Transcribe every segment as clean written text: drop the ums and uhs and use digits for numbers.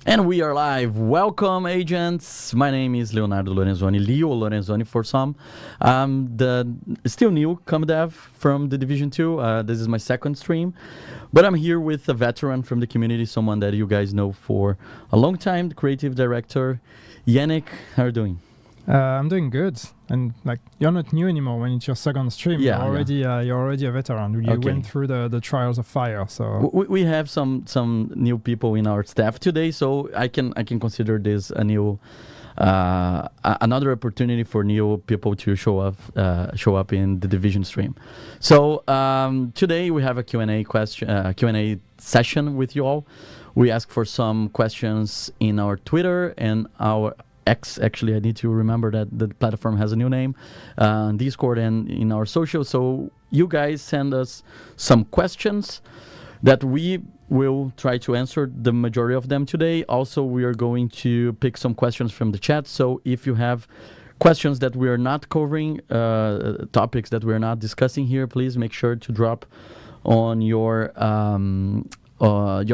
And we are live. Welcome, agents. My name is Leonardo Lorenzoni, Leo Lorenzoni for some. I'm the still new ComDev from the Division 2. This is my second stream. But I'm here with a veteran from the community, someone that you guys know for a long time, the creative director, Yannick. How are you doing? I'm doing good, and like you're not new anymore. When it's your second stream, Yeah, you're already a veteran. You went through the trials of fire. So we have some new people in our staff today, so I can consider this a new another opportunity for new people to show up in the Division stream. So today we have a Q&A session with you all. We ask for some questions in our Twitter and our X. Actually, I need to remember that the platform has a new name, Discord and in our social. So you guys send us some questions that we will try to answer the majority of them today. Also, we are going to pick some questions from the chat. So if you have questions that we are not covering, topics that we are not discussing here, please make sure to drop on your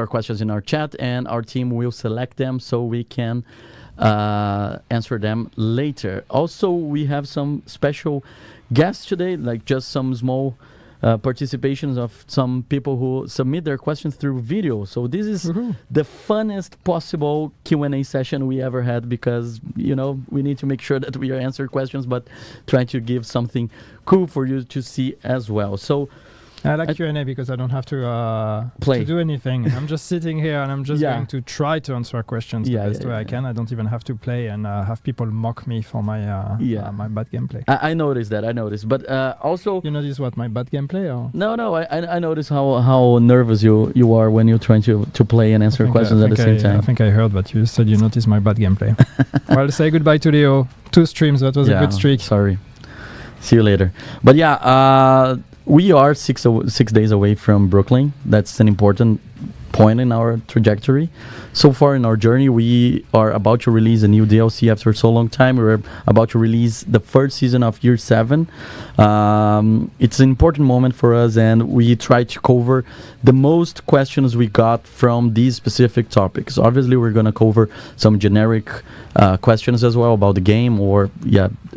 questions in our chat, and our team will select them so we can answer them later. Also, we have some special guests today, like just some small participations of some people who submit their questions through video. So this is the funnest possible Q&A session we ever had, because we need to make sure that we are answering questions but trying to give something cool for you to see as well. So I like Q&A because I don't have to do anything. I'm just sitting here and I'm just going to try to answer questions the best way I can. I don't even have to play and have people mock me for my my bad gameplay. I noticed that. But also, you notice what, my bad gameplay? Or? No. I noticed how nervous you are when you're trying to play and answer questions at the same time. I think I heard that you said you noticed my bad gameplay. Well, say goodbye to Leo. 2 streams. That was a good streak. Sorry. See you later. But we are 6 days away from Brooklyn. That's an important point in our trajectory. So far in our journey, we are about to release a new DLC after so long time. We're about to release the first season of Year 7. It's an important moment for us, and we try to cover the most questions we got from these specific topics. Obviously, we're going to cover some generic questions as well about the game, or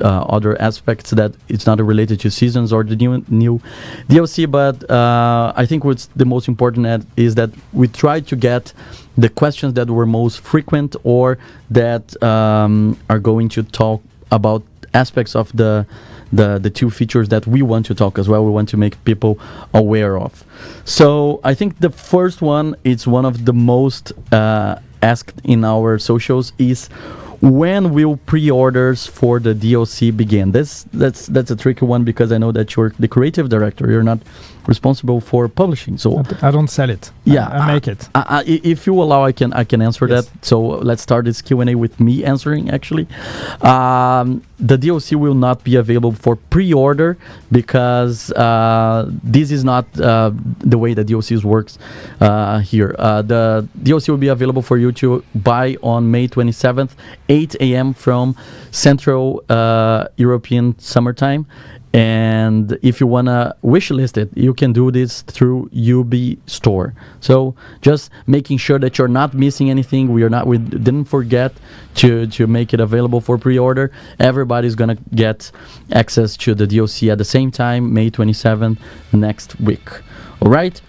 other aspects that it's not related to seasons or the new DLC. But I think what's the most important is that we try to get the questions that were most frequent, or that are going to talk about aspects of the 2 features that we want to talk as well. We want to make people aware of. So I think the first one, it's one of the most asked in our socials, is when will pre-orders for the DLC begin? That's a tricky one, because I know that you're the creative director. You're not responsible for publishing, so I don't sell it. I make it. If you allow, I can answer that. So let's start this Q&A with me answering. Actually, the DLC will not be available for pre-order, because this is not the way that DLCs works here. The DLC will be available for you to buy on May 27th, 8 a.m. from Central European Summertime. And if you want to wish list it, you can do this through UB Store. So just making sure that you're not missing anything. We didn't forget to make it available for pre-order. Everybody's going to get access to the DLC at the same time, May 27th, next week. All right?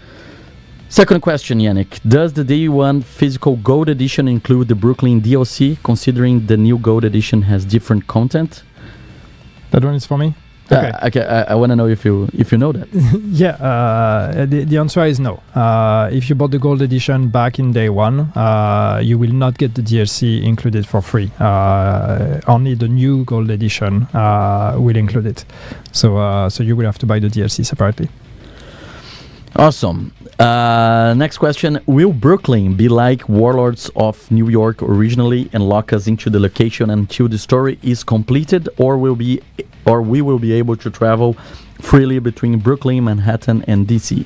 Second question, Yannick. Does the Day 1 physical Gold Edition include the Brooklyn DLC, considering the new Gold Edition has different content? That one is for me? Okay. I want to know if you know that. The answer is no. If you bought the Gold Edition back in Day 1, you will not get the DLC included for free. Only the new Gold Edition will include it. So you will have to buy the DLC separately. Awesome. Next question. Will Brooklyn be like Warlords of New York originally and lock us into the location until the story is completed, or we will be able to travel freely between Brooklyn, Manhattan, and DC?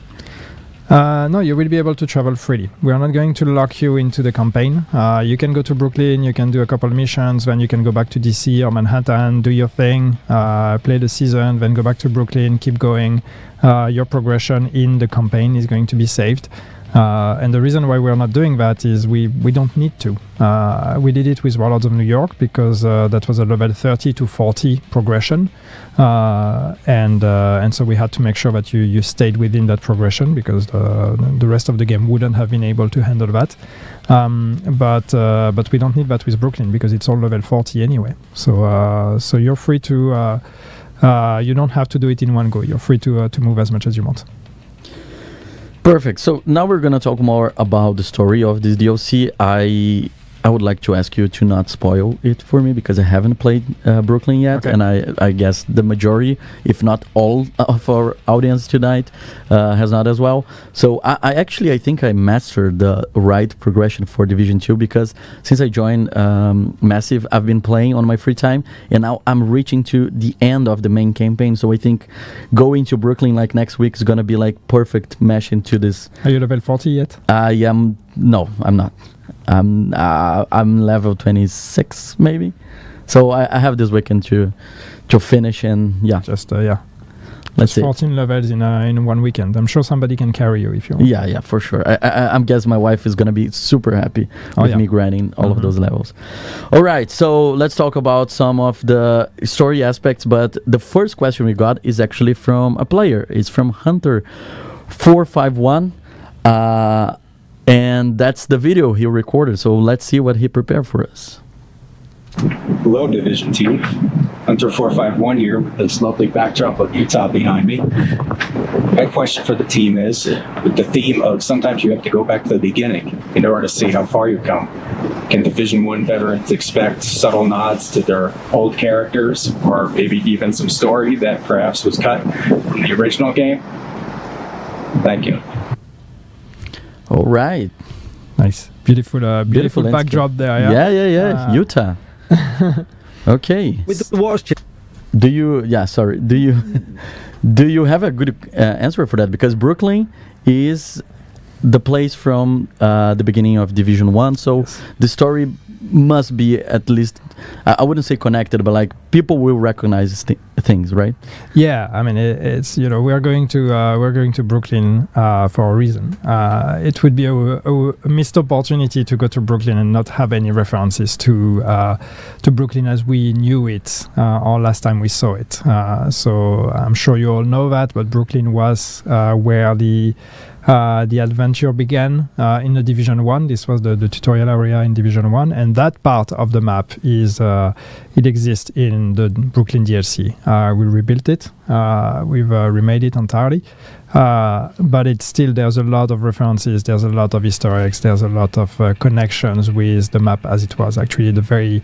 No, you will be able to travel freely. We are not going to lock you into the campaign. You can go to Brooklyn, you can do a couple missions, then you can go back to DC or Manhattan, do your thing, play the season, then go back to Brooklyn, keep going. Your progression in the campaign is going to be saved. And the reason why we're not doing that is we don't need to. We did it with Warlords of New York because that was a level 30 to 40 progression, and so we had to make sure that you stayed within that progression because the rest of the game wouldn't have been able to handle that. But we don't need that with Brooklyn because it's all level 40 anyway. So you're free to. You don't have to do it in one go. You're free to move as much as you want. Perfect. So now we're going to talk more about the story of this DLC. I would like to ask you to not spoil it for me because I haven't played Brooklyn yet, Okay. and I guess the majority, if not all, of our audience tonight has not as well. So I think I mastered the right progression for Division 2 because since I joined Massive, I've been playing on my free time, and now I'm reaching to the end of the main campaign. So I think going to Brooklyn like next week is gonna be like perfect mesh into this. Are you level 40 yet? No, I'm not. I'm level 26 maybe, so I have this weekend to finish, and let's see. 14 levels in 1 weekend. I'm sure somebody can carry you if you want. Yeah, for sure. I guess my wife is gonna be super happy with me grinding all of those levels. All right, so let's talk about some of the story aspects. But the first question we got is actually from a player. It's from Hunter451. And that's the video he recorded, so let's see what he prepared for us. Hello, Division Team. Hunter451 here with this lovely backdrop of Utah behind me. My question for the team is, with the theme of sometimes you have to go back to the beginning in order to see how far you've come, can Division 1 veterans expect subtle nods to their old characters, or maybe even some story that perhaps was cut from the original game? Thank you. All right. Nice. Beautiful landscape. backdrop there. Yeah. Utah. Okay. With the watch. Do you have a good answer for that? Because Brooklyn is the place from the beginning of Division 1, so the story must be at least, I wouldn't say connected, but like people will recognize things, right? Yeah, I mean it's we're going to Brooklyn for a reason. It would be a missed opportunity to go to Brooklyn and not have any references to Brooklyn as we knew it or last time we saw it. So I'm sure you all know that, but Brooklyn was where the adventure began in the Division 1. This was the tutorial area in Division 1, and that part of the map is it exists in the Brooklyn DLC. We rebuilt it. We've remade it entirely. But it's still, there's a lot of references, there's a lot of Easter eggs, there's a lot of connections with the map as it was. Actually, the very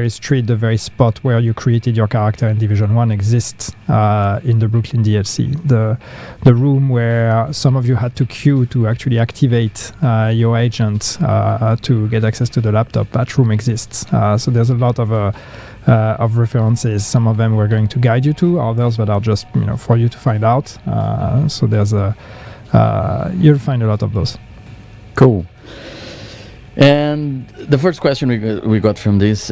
street, the very spot where you created your character in Division 1 exists in the Brooklyn DLC. The room where some of you had to queue to actually activate your agent to get access to the laptop, that room exists. So there's a lot of references. Some of them we're going to guide you to, others that are just for you to find out. So there's you'll find a lot of those. Cool. And the first question we got from this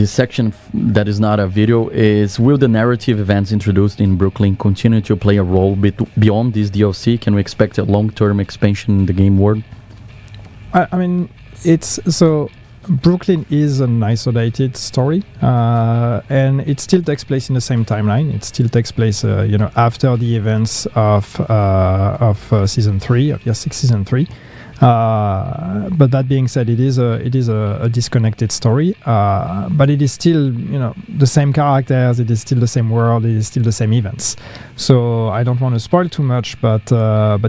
section that is not a video is: will the narrative events introduced in Brooklyn continue to play a role beyond this DLC? Can we expect a long-term expansion in the game world? I mean, it's so. Brooklyn is an isolated story, and it still takes place in the same timeline. It still takes place, after the events of season 3 of Year 6 season 3. But that being said, it is a disconnected story, but it is still the same characters, it is still the same world, it is still the same events. So I don't want to spoil too much, but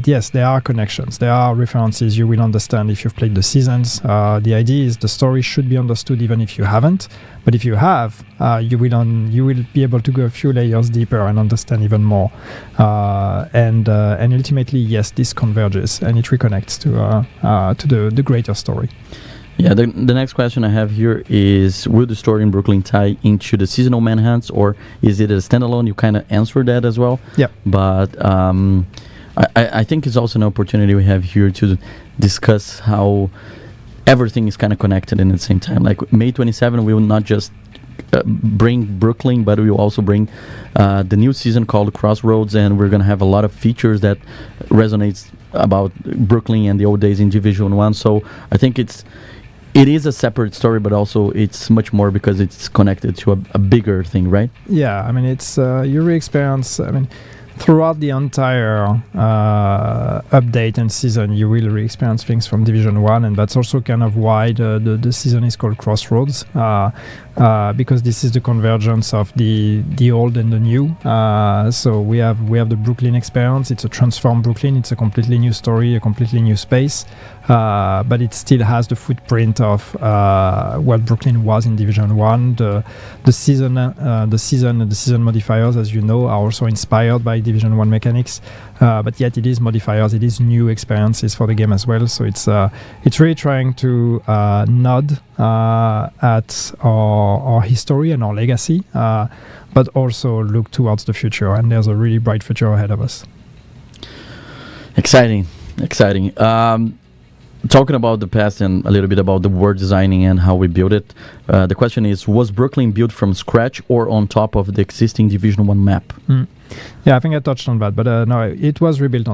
yes, there are connections, there are references you will understand if you've played the seasons. The idea is the story should be understood even if you haven't, but if you have, you will be able to go a few layers deeper and understand even more. And ultimately, yes, this converges and it reconnects to the greater story. Yeah, the next question I have here is: will the story in Brooklyn tie into the seasonal manhunts, or is it a standalone? You kind of answered that as well. Yeah. But I think it's also an opportunity we have here to discuss how everything is kind of connected in the same time. Like May 27, we will not just bring Brooklyn, but we will also bring the new season called Crossroads, and we're gonna have a lot of features that resonates about Brooklyn and the old days in Division 1. So I think it is a separate story, but also it's much more because it's connected to a bigger thing, right? Yeah, I mean, it's you re-experience. I mean, throughout the entire update and season, you will re-experience things from Division 1, and that's also kind of why the season is called Crossroads, because this is the convergence of the old and the new. So we have the Brooklyn experience. It's a transformed Brooklyn. It's a completely new story, a completely new space, but it still has the footprint of what Brooklyn was in Division 1. The season modifiers, as you know, are also inspired by Division 1 mechanics, but yet it is modifiers, it is new experiences for the game as well. So it's really trying to nod at our history and our legacy, but also look towards the future. And there's a really bright future ahead of us. Exciting. Talking about the past and a little bit about the world designing and how we built it, the question is, was Brooklyn built from scratch or on top of the existing Division 1 map? Yeah, I think I touched on that, but no, it was rebuilt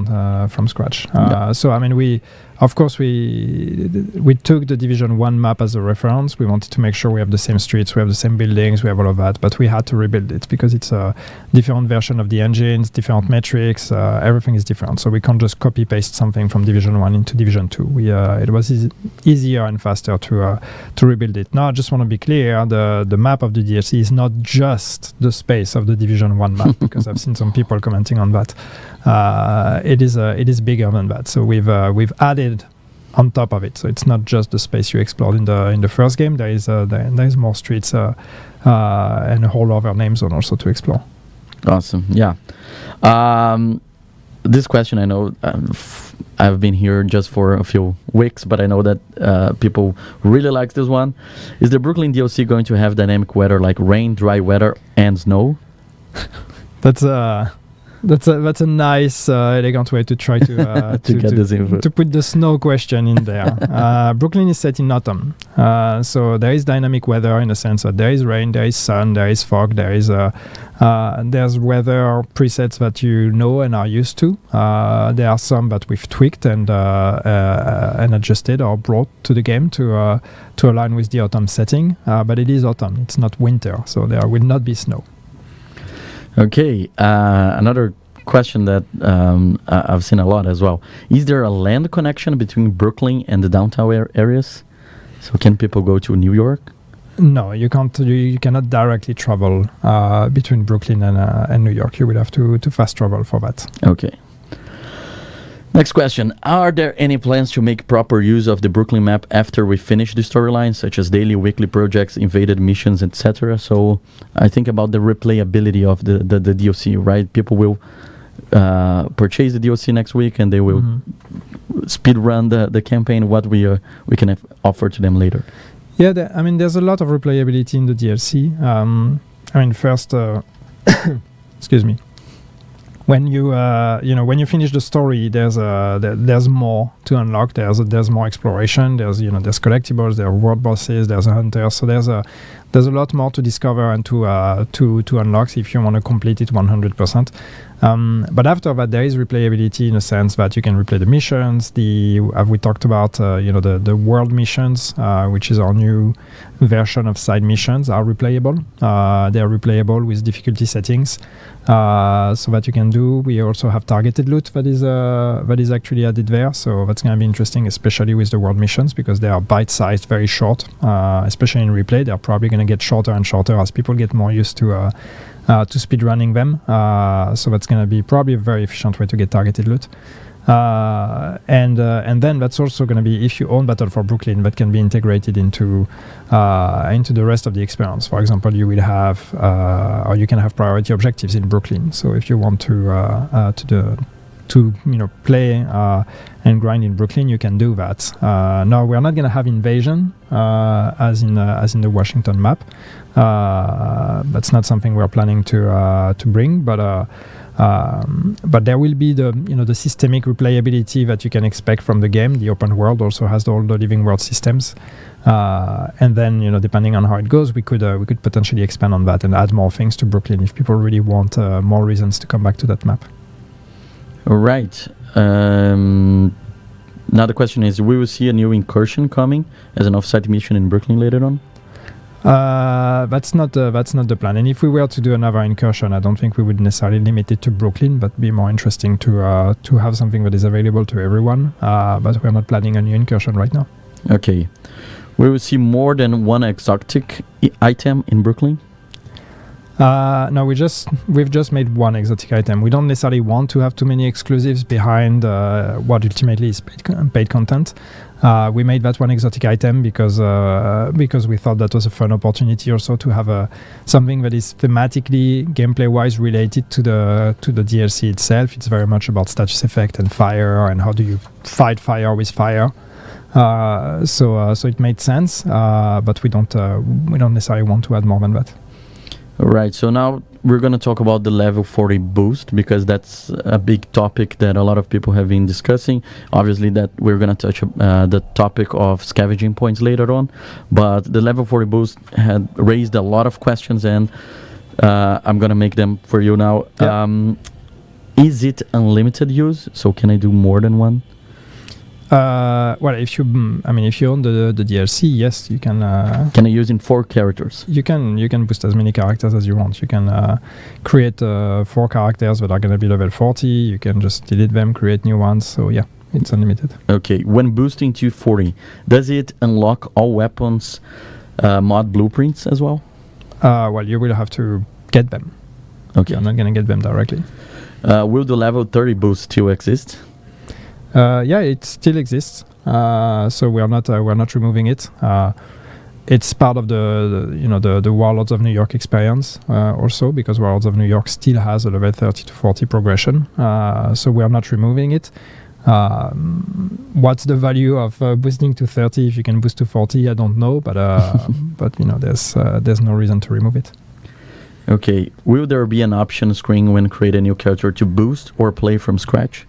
from scratch. So I mean, we took the Division 1 map as a reference. We wanted to make sure we have the same streets, we have the same buildings, we have all of that, but we had to rebuild it because it's a different version of the engines, different metrics, everything is different. So we can't just copy paste something from Division 1 into Division 2. It was easier and faster to rebuild it. Now I just want to be clear, the map of the DLC is not just the space of the Division 1 map, because I've seen some people commenting on that. It is bigger than that. So we've added on top of it. So it's not just the space you explored in the first game. There is more streets and a whole other name zone also to explore. Awesome. Yeah. This question, I know I've been here just for a few weeks, but I know that people really like this one. Is the Brooklyn DLC going to have dynamic weather like rain, dry weather, and snow? That's a nice, elegant way to try to to put the snow question in there. Brooklyn is set in autumn, so there is dynamic weather in the sense that there is rain, there is sun, there is fog, there's weather presets that you know and are used to. There are some that we've tweaked and adjusted or brought to the game to align with the autumn setting. But it is autumn; it's not winter, so there will not be snow. Okay, another question that I've seen a lot as well. Is there a land connection between Brooklyn and the downtown areas? So can people go to New York? No, you can't. You cannot directly travel between Brooklyn and New York. You will have to fast travel for that. Okay. Next question. Are there any plans to make proper use of the Brooklyn map after we finish the storyline, such as daily, weekly projects, invaded missions, etc.? So I think about the replayability of the DLC, right? People will purchase the DLC next week and they will speed run the campaign, what we can offer to them later. Yeah, there's a lot of replayability in the DLC. First, excuse me. When you finish the story, there's more to unlock. There's more exploration. There's collectibles. There are world bosses. There's a hunter. So there's a lot more to discover and to unlock if you want to complete it 100%. But after that, there is replayability in a sense that you can replay the missions. We talked about the world missions, which is our new version of side missions, are replayable. They are replayable with difficulty settings, so that you can do. We also have targeted loot that is actually added there. So that's going to be interesting, especially with the world missions, because they are bite-sized, very short. Especially in replay, they are probably going to get shorter and shorter as people get more used to speed running them. So that's going to be probably a very efficient way to get targeted loot. And then that's also going to be, if you own Battle for Brooklyn, that can be integrated into the rest of the experience. For example, you will have or you can have priority objectives in Brooklyn. So if you want to play and grind in Brooklyn, you can do that. Now we're not going to have invasion as in the Washington map. That's not something we're planning to bring, but But there will be the systemic replayability that you can expect from the game. The open world also has all the living world systems, and then depending on how it goes, we could potentially expand on that and add more things to Brooklyn if people really want more reasons to come back to that map. All right. Now the question is, we will see a new incursion coming as an off-site mission in Brooklyn later on? That's not the plan. And if we were to do another incursion, I don't think we would necessarily limit it to Brooklyn, but be more interesting to have something that is available to everyone. But we're not planning a new incursion right now. Okay. We will see more than one exotic item in Brooklyn? No, we've just made one exotic item. We don't necessarily want to have too many exclusives behind what ultimately is paid content. We made that one exotic item because we thought that was a fun opportunity also to have something that is thematically, gameplay-wise related to the DLC itself. It's very much about status effect and fire and how do you fight fire with fire. So it made sense, but we don't necessarily want to add more than that. All right, so now we're going to talk about the level 40 boost, because that's a big topic that a lot of people have been discussing. Obviously that we're going to touch the topic of scavenging points later on, but the level 40 boost had raised a lot of questions, and I'm going to make them for you now. Yeah. Is it unlimited use? So can I do more than one? Well, if you own the DLC, yes, you can. Can I use in 4 characters? You can boost as many characters as you want. You can create 4 characters that are going to be level 40. You can just delete them, create new ones. So yeah, it's unlimited. Okay. When boosting to 40, does it unlock all weapons mod blueprints as well? Well, you will have to get them. Okay. You're not going to get them directly. Will the level 30 boost still exist? Yeah, it still exists. So we're not removing it. It's part of the Warlords of New York experience also, because Warlords of New York still has a level 30 to 40 progression. So we are not removing it. What's the value of boosting to 30 if you can boost to 40? I don't know, but there's no reason to remove it. Okay. Will there be an option screen when create a new character to boost or play from scratch?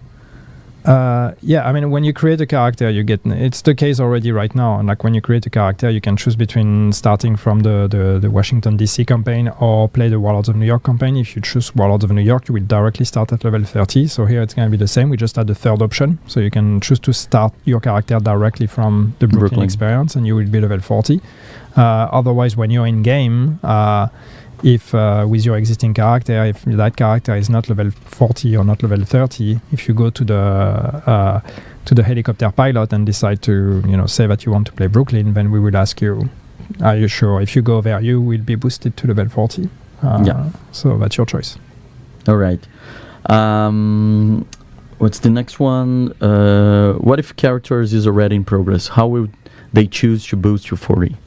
Yeah, I mean, when you create a character, it's the case already right now. And like when you create a character, you can choose between starting from the Washington DC campaign or play the Warlords of New York campaign. If you choose Warlords of New York, you will directly start at level 30. So here it's going to be the same. We just add the third option. So you can choose to start your character directly from the Brooklyn experience, and you will be level 40. Otherwise, when you're in game, if with your existing character, if that character is not level 40 or not level 30, if you go to the helicopter pilot and decide to say that you want to play Brooklyn, then we will ask you, are you sure? If you go there, you will be boosted to level 40. Yeah. So that's your choice. All right. What's the next one? What if characters is already in progress? How will they choose to boost to 40?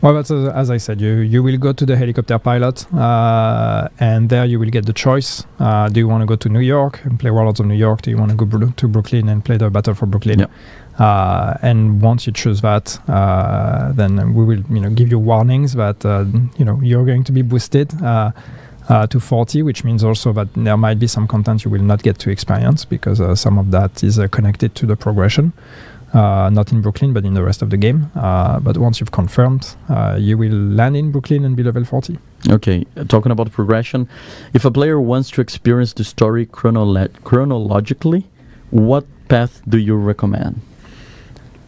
Well, that's as I said, you will go to the helicopter pilot, and there you will get the choice. Do you want to go to New York and play Warlords of New York? Do you want to go to Brooklyn and play the Battle for Brooklyn? Yeah. And once you choose that, then we will give you warnings that you're going to be boosted to 40, which means also that there might be some content you will not get to experience, because some of that is connected to the progression. Not in Brooklyn, but in the rest of the game. But once you've confirmed, you will land in Brooklyn and be level 40. Okay, talking about progression, if a player wants to experience the story chronologically, what path do you recommend?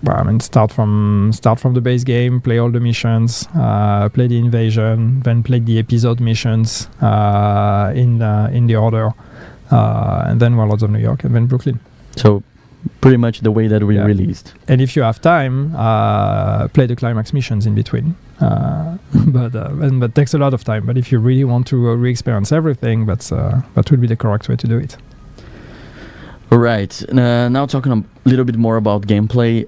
Well, I mean, start from the base game, play all the missions, play the invasion, then play the episode missions in the order, and then Warlords of New York, and then Brooklyn. So pretty much the way that we released. And if you have time, play the climax missions in between. But takes a lot of time. But if you really want to re-experience everything, that would be the correct way to do it. All right. Now talking a little bit more about gameplay.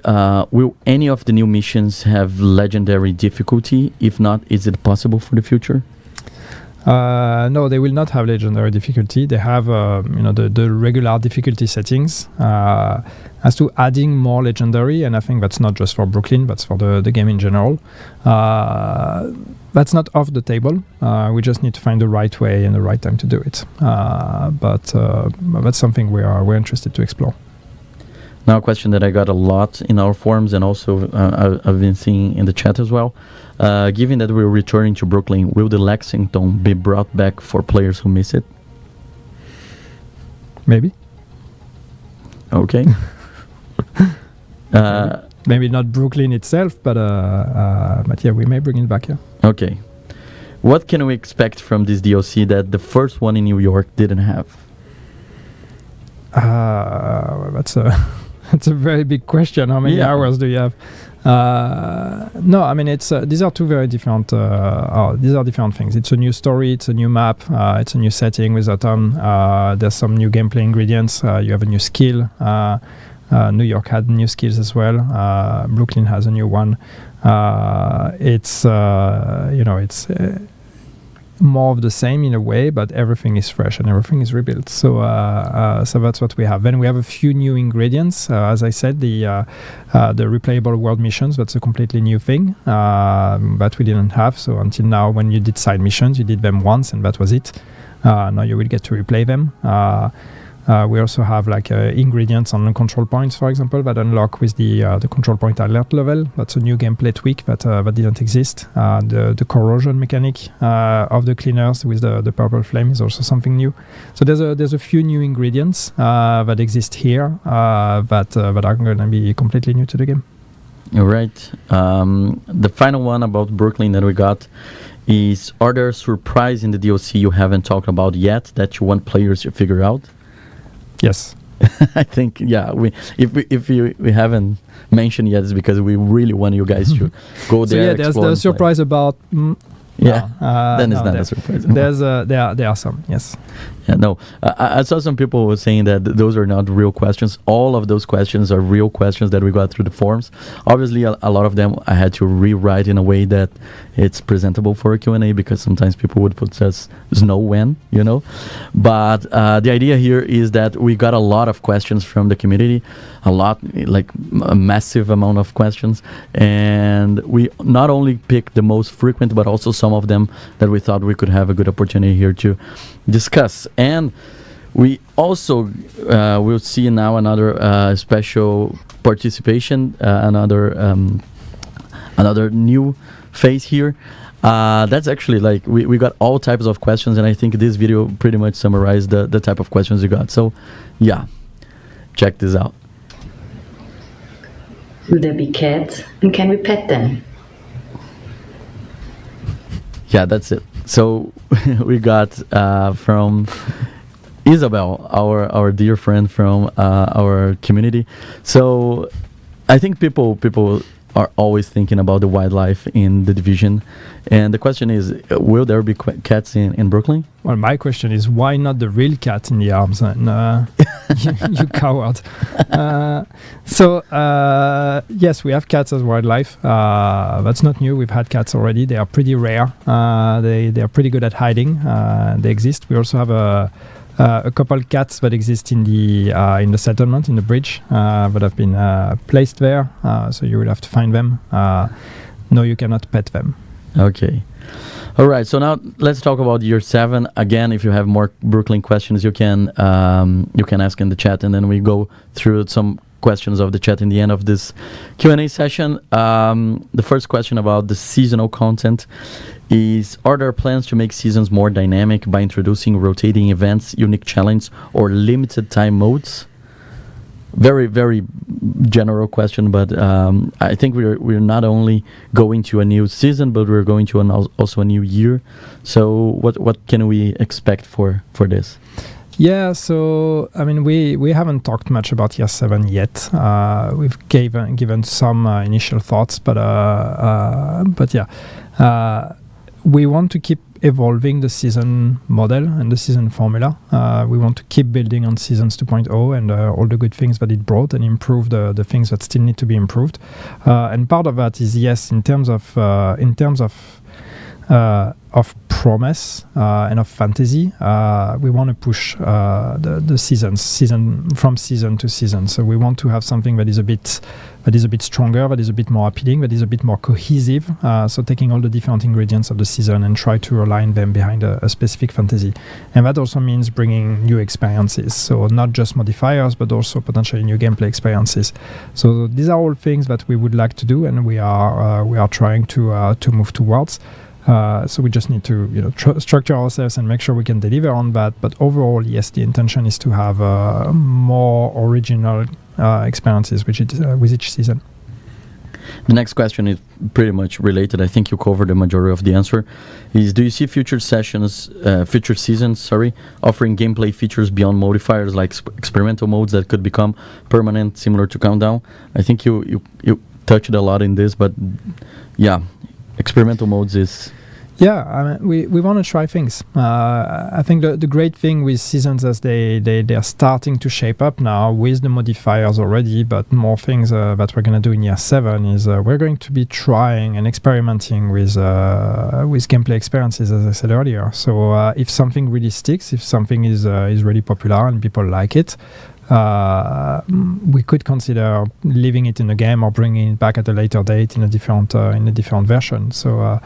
Will any of the new missions have legendary difficulty? If not, is it possible for the future? No, they will not have legendary difficulty. They have, the regular difficulty settings. As to adding more legendary, and I think that's not just for Brooklyn, that's for the game in general. That's not off the table. We just need to find the right way and the right time to do it. But that's something we're interested to explore. Now, a question that I got a lot in our forums, and also I've been seeing in the chat as well. Given that we're returning to Brooklyn, will the Lexington be brought back for players who miss it? Maybe. Okay. Maybe not Brooklyn itself, but yeah, we may bring it back here. Okay. What can we expect from this DLC that the first one in New York didn't have? That's a very big question. How many hours do you have? No, I mean these are two very different. These are different things. It's a new story. It's a new map. It's a new setting with Autumn. There's some new gameplay ingredients. You have a new skill. New York had new skills as well. Brooklyn has a new one. It's more of the same in a way, but everything is fresh and everything is rebuilt. So that's what we have. Then we have a few new ingredients. As I said, the replayable world missions. That's a completely new thing that we didn't have. So until now, when you did side missions, you did them once and that was it. Now you will get to replay them. We also have ingredients on control points, for example, that unlock with the control point alert level. That's a new gameplay tweak that didn't exist. The corrosion mechanic of the cleaners with the purple flame is also something new. So there's a few new ingredients that exist here that are going to be completely new to the game. All right. The final one about Brooklyn that we got is: are there surprises in the DLC you haven't talked about yet that you want players to figure out? Yes. I think, if we haven't mentioned yet, it's because we really want you guys to go there. So yeah, there's the surprise about. Then it's not a surprise. There are some, yes. Yeah, no. I saw some people saying that those are not real questions. All of those questions are real questions that we got through the forums. Obviously, a lot of them I had to rewrite in a way that it's presentable for a Q&A, because sometimes people would put says no when, But the idea here is that we got a lot of questions from the community, a massive amount of questions. And we not only picked the most frequent, but also some of them that we thought we could have a good opportunity here to discuss. And we also will see now another special participation, another new phase here. That's actually we got all types of questions, and I think this video pretty much summarized the type of questions you got. So yeah, check this out. Will there be cats, and can we pet them? Yeah, that's it. So we got from Isabel, our dear friend from our community. So I think people are always thinking about the wildlife in the division, and the question is, will there be cats in Brooklyn? Well, my question is, why not the real cat in the arms? And you coward. Yes, we have cats as wildlife. That's not new. We've had cats already. They are pretty rare. They are pretty good at hiding. They exist. We also have a couple cats that exist in the settlement, in the bridge, that have been placed there. So you will have to find them. No, you cannot pet them. Okay. All right. So now let's talk about year 7. Again, if you have more Brooklyn questions, you can ask in the chat, and then we go through some questions of the chat in the end of this Q&A session. The first question about the seasonal content is: are there plans to make seasons more dynamic by introducing rotating events, unique challenge, or limited time modes? Very, very general question, but I think we're not only going to a new season, but we're going to also a new year. So what can we expect for this? Yeah, so I mean, we haven't talked much about year 7 yet. We've given some initial thoughts, but yeah, we want to keep evolving the season model and the season formula. We want to keep building on Seasons 2.0 and all the good things that it brought, and improve the things that still need to be improved. And part of that is, yes, in terms of of promise and of fantasy. We want to push the season from season to season. So we want to have something that is a bit stronger, that is a bit more appealing, that is a bit more cohesive. So taking all the different ingredients of the season and try to align them behind a specific fantasy. And that also means bringing new experiences. So not just modifiers, but also potentially new gameplay experiences. So these are all things that we would like to do, and we are trying to move towards. So we just need to structure ourselves and make sure we can deliver on that. But overall, yes, the intention is to have more original experiences with each season. The next question is pretty much related. I think you covered the majority of the answer. Do you see future seasons, offering gameplay features beyond modifiers like experimental modes that could become permanent, similar to Countdown? I think you touched a lot in this, but yeah. Experimental modes is... Yeah, I mean, we want to try things. I think the great thing with seasons is they are starting to shape up now with the modifiers already, but more things that we're going to do in year 7 is we're going to be trying and experimenting with gameplay experiences, as I said earlier. So if something really sticks, if something is really popular and people like it, we could consider leaving it in the game or bringing it back at a later date in a different version. So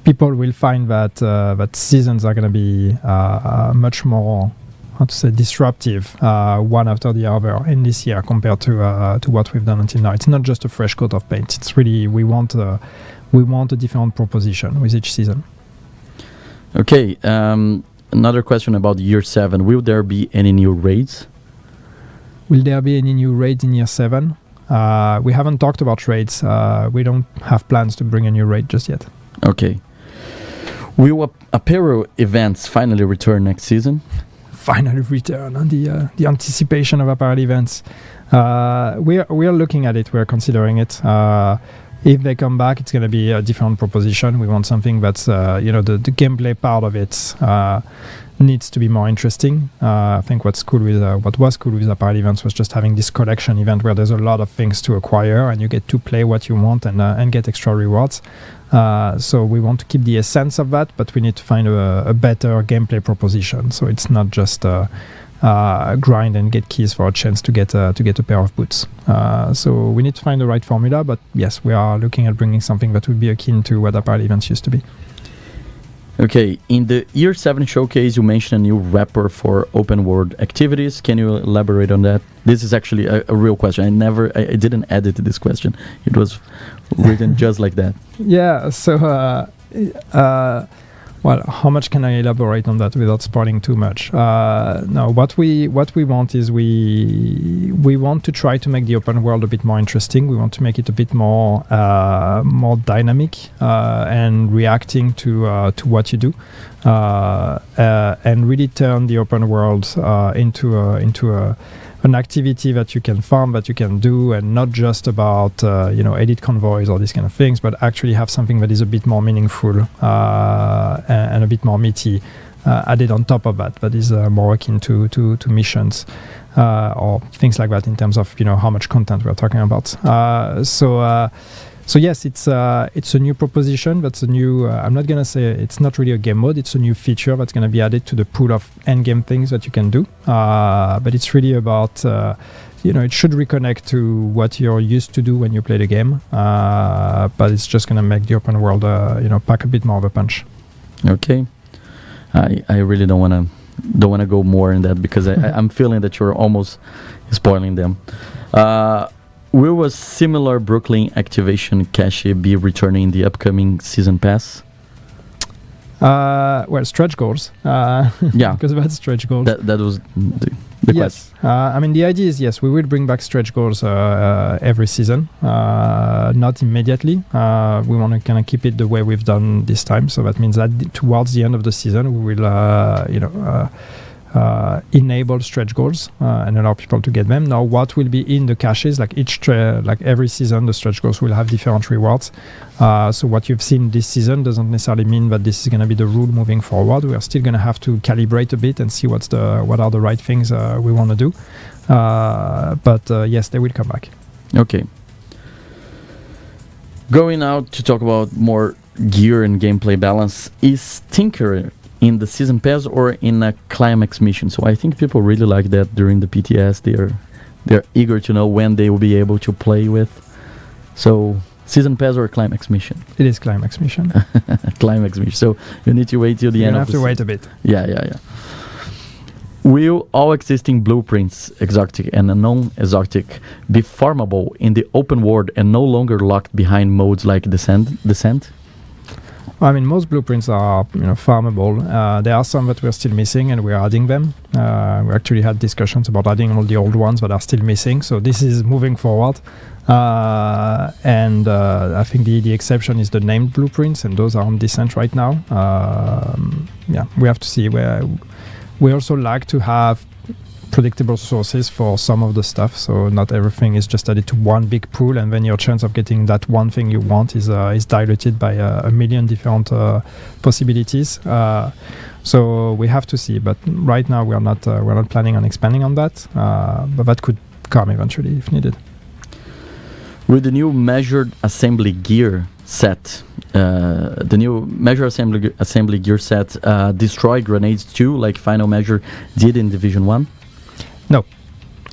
people will find that seasons are going to be much more, disruptive one after the other in this year compared to what we've done until now. It's not just a fresh coat of paint. It's really we want a different proposition with each season. Okay. Another question about year 7. Will there be any new raids? Will there be any new raids in year 7? We haven't talked about raids. We don't have plans to bring a new raid just yet. Okay. Will apparel events finally return next season? Finally return on the anticipation of apparel events. We are looking at it. We're considering it. If they come back, it's going to be a different proposition. We want something that's, the gameplay part of it needs to be more interesting. I think what was cool with apparel events was just having this collection event where there's a lot of things to acquire and you get to play what you want and get extra rewards. So we want to keep the essence of that, but we need to find a better gameplay proposition. So it's not just grind and get keys for a chance to get a pair of boots. So we need to find the right formula, but yes, we are looking at bringing something that would be akin to what apparel events used to be. Okay, in the Year 7 showcase, you mentioned a new wrapper for open world activities. Can you elaborate on that? This is actually a real question. I didn't edit this question. It was written just like that. Yeah, so well, how much can I elaborate on that without spoiling too much? No, what we want is we want to try to make the open world a bit more interesting. We want to make it a bit more dynamic and reacting to what you do, and really turn the open world into an activity that you can farm, that you can do, and not just about edit convoys or these kind of things, but actually have something that is a bit more meaningful and a bit more meaty added on top of that is more akin to missions or things like that in terms of how much content we're talking about. So yes, it's a new proposition. That's a new. I'm not gonna say it's not really a game mode. It's a new feature that's gonna be added to the pool of endgame things that you can do. But it's really about it should reconnect to what you're used to do when you play the game. But it's just gonna make the open world pack a bit more of a punch. Okay, I really don't wanna go more in that because I'm feeling that you're almost spoiling them. Will a similar Brooklyn activation cache be returning in the upcoming season pass? Well, stretch goals. Yeah, because that's stretch goals. That was the yes. I mean, the idea is yes, we will bring back stretch goals every season. Not immediately. We want to kind of keep it the way we've done this time. So that means that towards the end of the season, we will enable stretch goals and allow people to get them. Now, what will be in the caches? Like every season, the stretch goals will have different rewards. So what you've seen this season doesn't necessarily mean that this is going to be the rule moving forward. We are still going to have to calibrate a bit and see what are the right things we want to do. But yes, they will come back. Okay. Going out to talk about more gear and gameplay balance is Tinker in the season pass or in a climax mission? So I think people really like that during the PTS. They're eager to know when they will be able to play with. So season pass or climax mission? It is climax mission. Climax mission. So you need to wait till the end. You have to wait a bit. Yeah. Will all existing blueprints, exotic and non-exotic, be farmable in the open world and no longer locked behind modes like Descent? I mean, most blueprints are farmable. There are some that we're still missing, and we're adding them. We actually had discussions about adding all the old ones that are still missing. So this is moving forward. And I think the exception is the named blueprints, and those are on Descent right now. We have to see where. We also like to have predictable sources for some of the stuff, so not everything is just added to one big pool, and then your chance of getting that one thing you want is diluted by a million different possibilities. So we have to see, but right now we're not planning on expanding on that, but that could come eventually if needed. With the new measured assembly gear set, assembly gear set destroy grenades too, like Final Measure did in Division 1? No,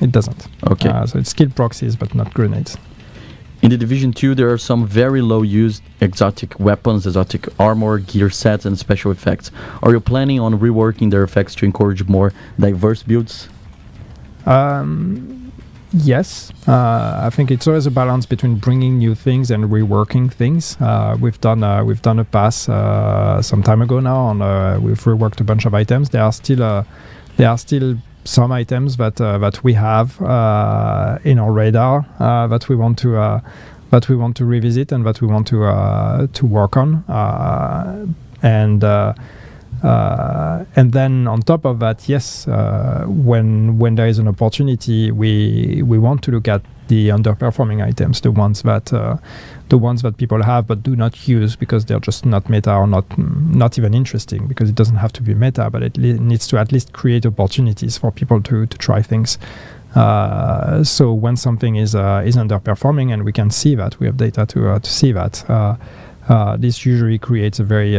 it doesn't. Okay. So it's skilled proxies, but not grenades. In the Division 2, there are some very low-used exotic weapons, exotic armor, gear sets, and special effects. Are you planning on reworking their effects to encourage more diverse builds? Yes, I think it's always a balance between bringing new things and reworking things. We've done a pass some time ago now, and we've reworked a bunch of items. There are still some items that we have in our radar that we want to revisit and that we want to work on. And then on top of that, yes, when there is an opportunity, we want to look at the underperforming items, the ones that people have but do not use because they're just not meta or not even interesting, because it doesn't have to be meta, but it needs to at least create opportunities for people to try things. So when something is underperforming and we can see that, we have data to see that. This usually creates a very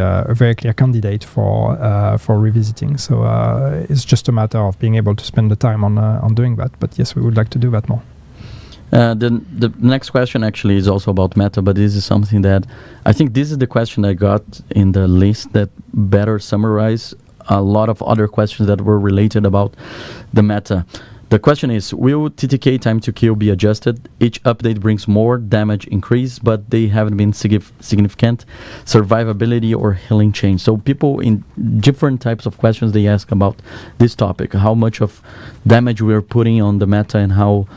clear candidate for revisiting. So it's just a matter of being able to spend the time on doing that. But yes, we would like to do that more. Then the next question actually is also about meta, but this is something that I think this is the question I got in the list that better summarize a lot of other questions that were related about the meta. The question is, will TTK time to kill be adjusted? Each update brings more damage increase, but they haven't been significant survivability or healing change. So people in different types of questions, they ask about this topic, how much of damage we are putting on the meta and how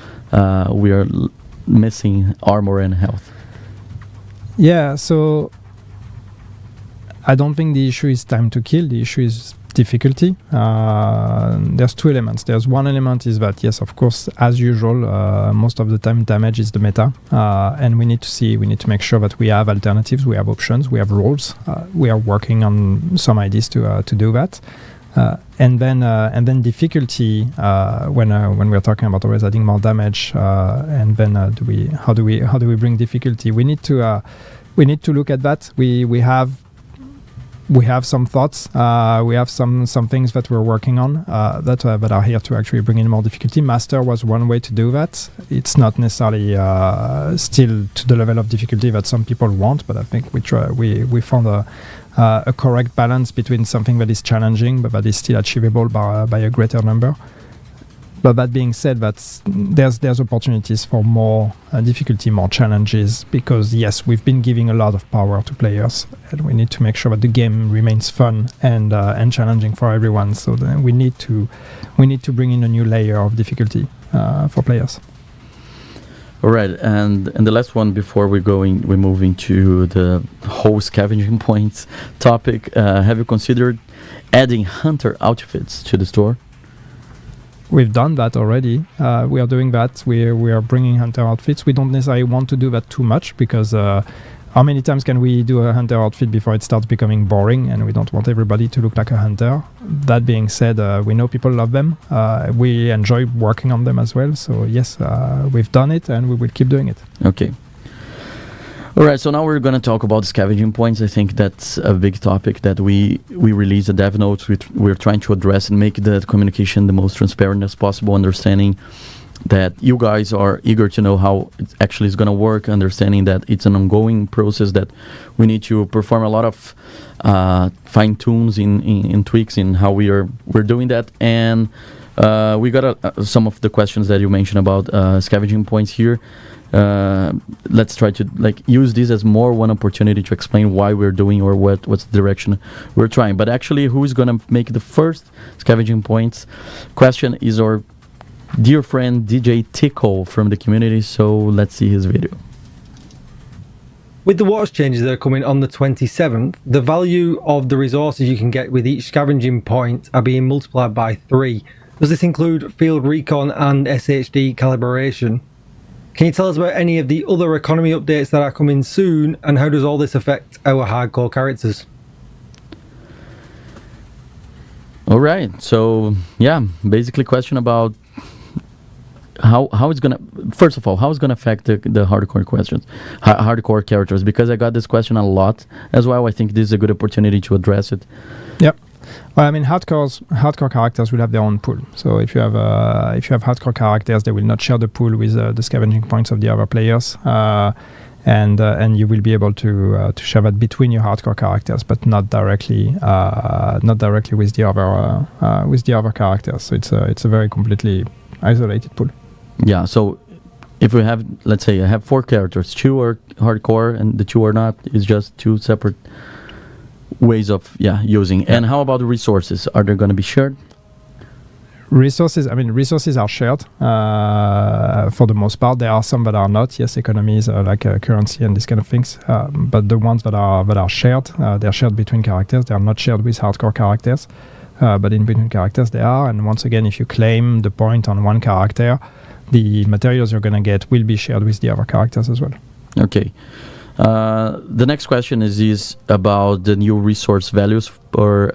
we are missing armor and health. Yeah, so I don't think the issue is time to kill. The issue is difficulty. There's two elements. There's one element is that, yes, of course, as usual, most of the time damage is the meta, and we need to make sure that we have alternatives, we have options, we have roles. We are working on some ideas to do that. And then difficulty, when we're talking about always adding more damage, and then how do we bring difficulty? We need to look at that. We have some thoughts. We have some things that we're working on that are here to actually bring in more difficulty. Master was one way to do that. It's not necessarily still to the level of difficulty that some people want, but I think we found a correct balance between something that is challenging but that is still achievable by a greater number. But that being said, there's opportunities for more difficulty, more challenges, because yes, we've been giving a lot of power to players, and we need to make sure that the game remains fun and challenging for everyone. So then we need to bring in a new layer of difficulty for players. All right, and the last one before we're moving to the whole scavenging points topic. Have you considered adding hunter outfits to the store? We've done that already. We are doing that. We are bringing hunter outfits. We don't necessarily want to do that too much because how many times can we do a hunter outfit before it starts becoming boring, and we don't want everybody to look like a hunter. That being said, we know people love them. We enjoy working on them as well. So yes, we've done it and we will keep doing it. Okay. All right, so now we're going to talk about scavenging points. I think that's a big topic that we release the dev notes. We're trying to address and make the communication the most transparent as possible, understanding that you guys are eager to know how it actually is going to work, understanding that it's an ongoing process, that we need to perform a lot of fine tunes in tweaks in how we're doing that. And we got some of the questions that you mentioned about scavenging points here. Let's try to use this as more one opportunity to explain why we're doing or what's the direction we're trying. But actually, who is going to make the first scavenging points question is our dear friend DJ Tickle from the community. So let's see his video. With the watch changes that are coming on the 27th, the value of the resources you can get with each scavenging point are being multiplied by 3. Does this include field recon and SHD calibration? Can you tell us about any of the other economy updates that are coming soon, and how does all this affect our hardcore characters? All right, so yeah, basically question about how it's gonna, first of all, how it's gonna affect the hardcore questions, hardcore characters, because I got this question a lot as well. I think this is a good opportunity to address it. Yep. Well, I mean, hardcore characters will have their own pool. So if you have hardcore characters, they will not share the pool with the scavenging points of the other players, and you will be able to share that between your hardcore characters, but not directly with the other characters. So it's a very completely isolated pool. Yeah. So if we have, let's say, I have 4 characters, 2 are hardcore and the 2 are not. It's just 2 separate ways of using. Yeah. And how about the resources? Are they going to be shared? Resources are shared for the most part. There are some that are not. Yes, economies like currency and these kind of things. But the ones that are shared, they're shared between characters. They are not shared with hardcore characters. But in between characters they are. And once again, if you claim the point on one character, the materials you're going to get will be shared with the other characters as well. Okay. The next question is about the new resource values for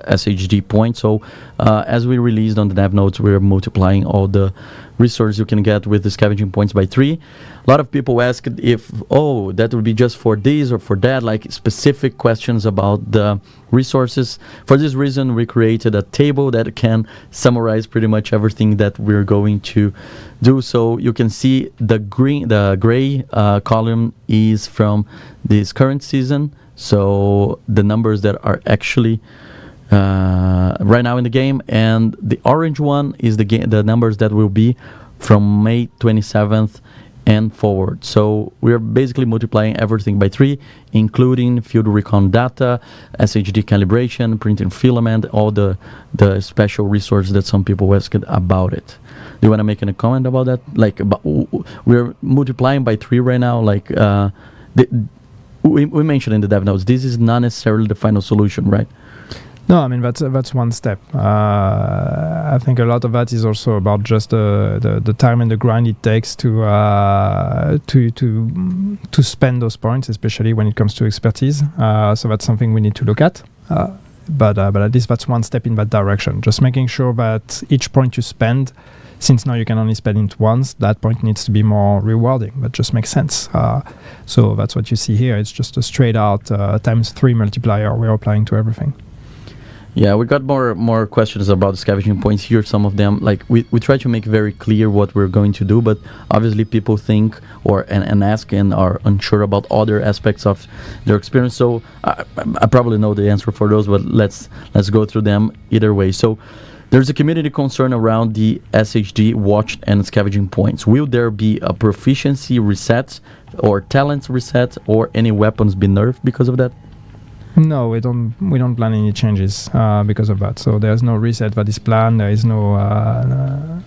SHD points. So as we released on the dev notes, we're multiplying all the resources you can get with the scavenging points by 3. A lot of people asked if, that would be just for this or for that, like specific questions about the resources. For this reason, we created a table that can summarize pretty much everything that we're going to do. So you can see the gray column is from this current season. So the numbers that are actually right now in the game, and the orange one is the numbers that will be from May 27th and forward. So we are basically multiplying everything by 3, including field recon data, SHD calibration, printing filament, all the special resources that some people asked about it. Do you want to make any comment about that? Like, we're multiplying by 3 right now. Like, we mentioned in the dev notes, this is not necessarily the final solution, right? No, I mean that's one step. I think a lot of that is also about just the time and the grind it takes to spend those points, especially when it comes to expertise. So that's something we need to look at. But at least that's one step in that direction. Just making sure that each point you spend, since now you can only spend it once, that point needs to be more rewarding. That just makes sense. So that's what you see here. It's just a straight out times 3 multiplier we're applying to everything. Yeah, we got more questions about the scavenging points here. Some of them, like, we try to make very clear what we're going to do, but obviously people think and ask and are unsure about other aspects of their experience. So I probably know the answer for those, but let's go through them either way. So there's a community concern around the SHD watch and scavenging points. Will there be a proficiency reset or talents reset, or any weapons be nerfed because of that? No, we don't plan any changes because of that. So there's no reset that is planned. There is no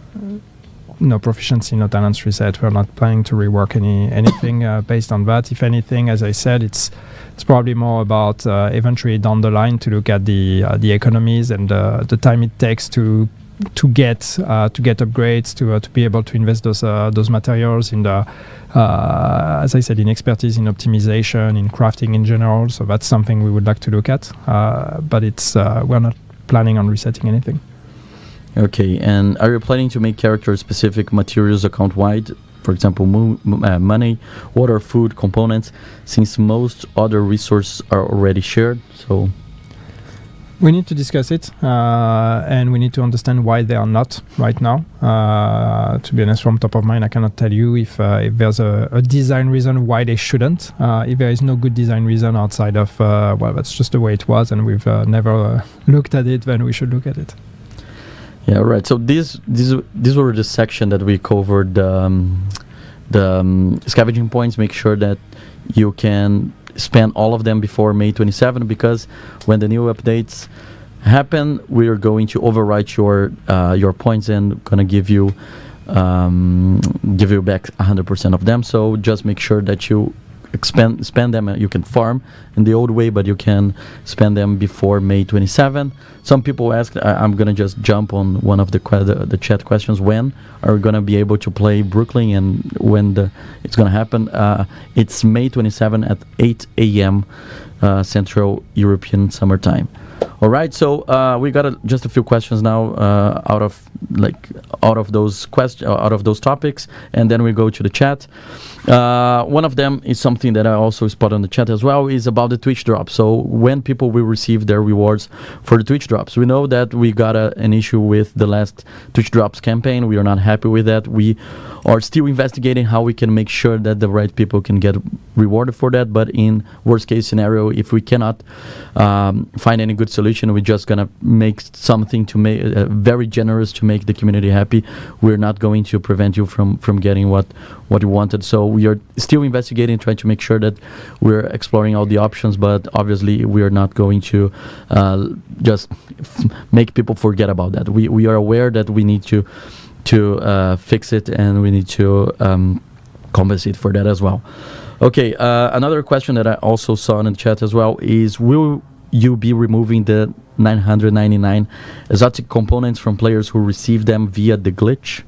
proficiency, no talents reset. We're not planning to rework anything based on that. If anything, as I said, it's probably more about eventually down the line to look at the economies and the time it takes to get upgrades, to be able to invest those materials in the as I said, in expertise, in optimization, in crafting in general. So that's something we would like to look at, but it's we're not planning on resetting anything. Okay, and are you planning to make character-specific materials account-wide for example, money, water, food, components, since most other resources are already shared. So we need to discuss it, and we need to understand why they are not right now. To be honest, from top of mind, I cannot tell you if there's a design reason why they shouldn't. If there is no good design reason outside of, well, that's just the way it was, and we've never looked at it, then we should look at it. Yeah, right. So these were the section that we covered, the scavenging points. Make sure that you can spend all of them before May 27, because when the new updates happen, we are going to overwrite your points and gonna give you back 100% of them. So just make sure that you spend them. You can farm in the old way, but you can spend them before May 27. Some people ask, I'm gonna just jump on one of the chat questions. When are we gonna be able to play Brooklyn, and when it's gonna happen? It's May 27 at 8 a.m. Central European Summer Time. All right, so we got just a few questions now out of those topics, and then we go to the chat. One of them is something that I also spot on the chat as well, is about the Twitch drop. So when people will receive their rewards for the Twitch drops. We know that we got an issue with the last Twitch drops campaign. We are not happy with that. We are still investigating how we can make sure that the right people can get rewarded for that. But in worst case scenario, if we cannot find any good solution, we're just gonna make something to make very generous to make the community happy. We're not going to prevent you from getting what you wanted. So we are still investigating, trying to make sure that we're exploring all the options, but obviously we are not going to just make people forget about that. We are aware that we need to fix it, and we need to compensate for that as well. Okay, another question that I also saw in the chat as well is, will you be removing the 999 exotic components from players who receive them via the glitch?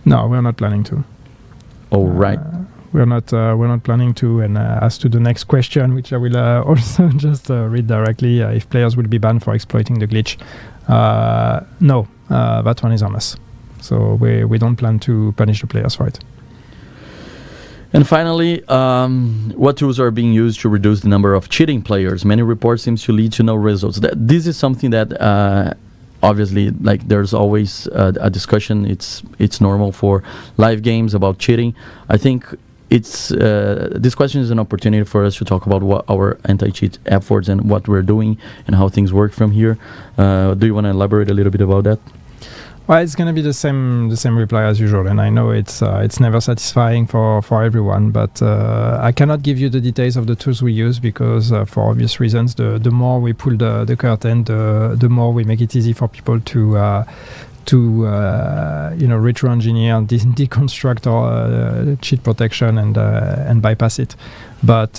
No, we're not planning to. Oh, right. We're not planning to. And as to the next question, which I will also just read directly, if players will be banned for exploiting the glitch, no, that one is on us. So we don't plan to punish the players for it. And finally, what tools are being used to reduce the number of cheating players? Many reports seems to lead to no results. This is something that obviously, like, there's always a discussion. It's normal for live games about cheating. I think it's this question is an opportunity for us to talk about what our anti-cheat efforts and what we're doing and how things work from here. Do you want to elaborate a little bit about that? Well, it's going to be the same reply as usual, and I know it's never satisfying for everyone, but I cannot give you the details of the tools we use because for obvious reasons, the more we pull the curtain, the more we make it easy for people to retro engineer and deconstruct our cheat protection and bypass it. But